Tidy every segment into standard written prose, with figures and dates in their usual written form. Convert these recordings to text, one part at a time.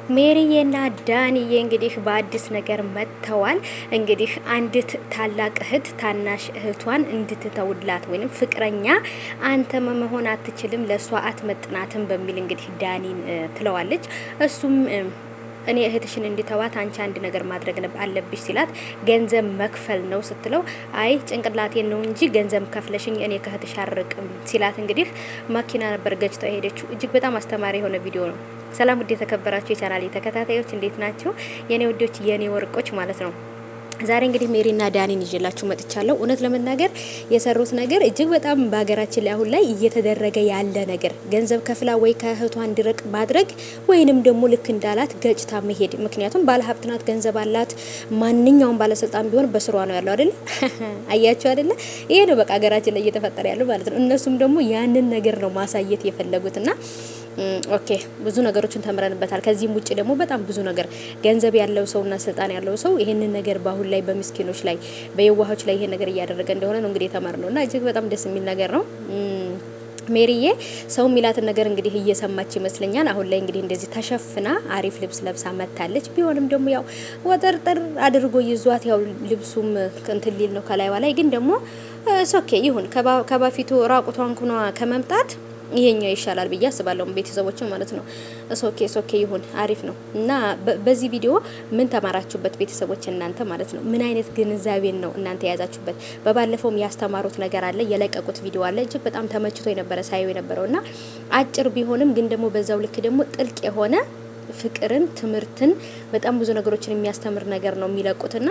ሜሪዬና ዳኒዬ እንግዲህ በአዲስ ነገር መጥተዋል። እንግዲህ አንዲት ታላቅ እህት ታናሽ እህቷን እንድትተውላት ወይም ፍቅረኛ አንተ መሆን አትችልም፣ ለሷ አትመጥናትም በሚል እንግዲህ ዳኒን ትለዋለች። እሱም እኔ እህትሽን እንዲተዋት አንቺ አንድ ነገር ማድረግ አለብሽ ሲላት ገንዘብ መክፈል ነው ስትለው አይ ጭንቅላቴን ነው እንጂ ገንዘብ ከፍለሽኝ እኔ ከእህትሽ አርቅም ሲላት እንግዲህ መኪና ነበር ገጭተው ሄደችው። እጅግ በጣም አስተማሪ የሆነ ቪዲዮ ነው። ሰላም ውድ የተከበራችሁ የቻናሌ ተከታታዮች እንዴት ናችሁ? የኔ ውዶች የኔ ወርቆች ማለት ነው። ዛሬ እንግዲህ ሜሪና ዳኒን ይዤላችሁ መጥቻለሁ። እውነት ለመናገር የሰሩት ነገር እጅግ በጣም በሀገራችን ላይ አሁን ላይ እየተደረገ ያለ ነገር ገንዘብ ከፍላ ወይ ከእህቷ እንዲርቅ ማድረግ ወይንም ደግሞ ልክ እንዳላት ገጭታ መሄድ። ምክንያቱም ባለሀብት ናት፣ ገንዘብ አላት። ማንኛውም ባለስልጣን ቢሆን በስሯ ነው ያለው አይደል? አያችሁ አይደል? ይሄ ነው በቃ ሀገራችን ላይ እየተፈጠረ ያለው ማለት ነው። እነሱም ደግሞ ያንን ነገር ነው ማሳየት የፈለጉትና ኦኬ ብዙ ነገሮችን ተምረንበታል። ከዚህም ውጭ ደግሞ በጣም ብዙ ነገር ገንዘብ ያለው ሰውና ስልጣን ያለው ሰው ይሄንን ነገር ባሁን ላይ በምስኪኖች ላይ በየዋሆች ላይ ይሄን ነገር እያደረገ እንደሆነ ነው እንግዲህ የተማርነውና እጅግ በጣም ደስ የሚል ነገር ነው። ሜሪዬ ሰው ሚላትን ነገር እንግዲህ እየሰማች ይመስለኛል። አሁን ላይ እንግዲህ እንደዚህ ተሸፍና አሪፍ ልብስ ለብሳ መታለች። ቢሆንም ደግሞ ያው ወጠርጠር አድርጎ ይዟት ያው ልብሱም እንትን ሊል ነው ከላይዋ ላይ ግን ደግሞ ኦኬ ይሁን ከባፊቱ ራቁቷን ኩኗ ከመምጣት ይሄኛው ይሻላል ብዬ አስባለሁ። ቤተሰቦች ማለት ነው። ኦኬ ይሁን አሪፍ ነው። እና በዚህ ቪዲዮ ምን ተማራችሁበት ቤተሰቦች እናንተ ማለት ነው? ምን አይነት ግንዛቤን ነው እናንተ የያዛችሁበት? በባለፈውም ያስተማሩት ነገር አለ፣ የለቀቁት ቪዲዮ አለ። እጅግ በጣም ተመችቶ የነበረ ሳይው የነበረውና አጭር ቢሆንም ግን ደግሞ በዛው ልክ ደግሞ ጥልቅ የሆነ ፍቅርን፣ ትምህርትን በጣም ብዙ ነገሮችን የሚያስተምር ነገር ነው የሚለቁትና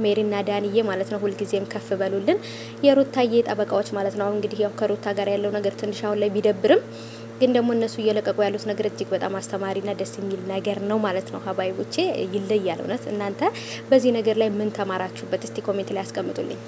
ሜሪና ዳኒዬ ማለት ነው ሁልጊዜም ከፍ በሉልን የሩታዬ ጠበቃዎች ማለት ነው። አሁን እንግዲህ ያው ከሩታ ጋር ያለው ነገር ትንሽ አሁን ላይ ቢደብርም ግን ደግሞ እነሱ እየለቀቁ ያሉት ነገር እጅግ በጣም አስተማሪና ደስ የሚል ነገር ነው ማለት ነው። ሀባይቦቼ ይለያል እውነት። እናንተ በዚህ ነገር ላይ ምን ተማራችሁበት? እስቲ ኮሜንት ላይ አስቀምጡልኝ።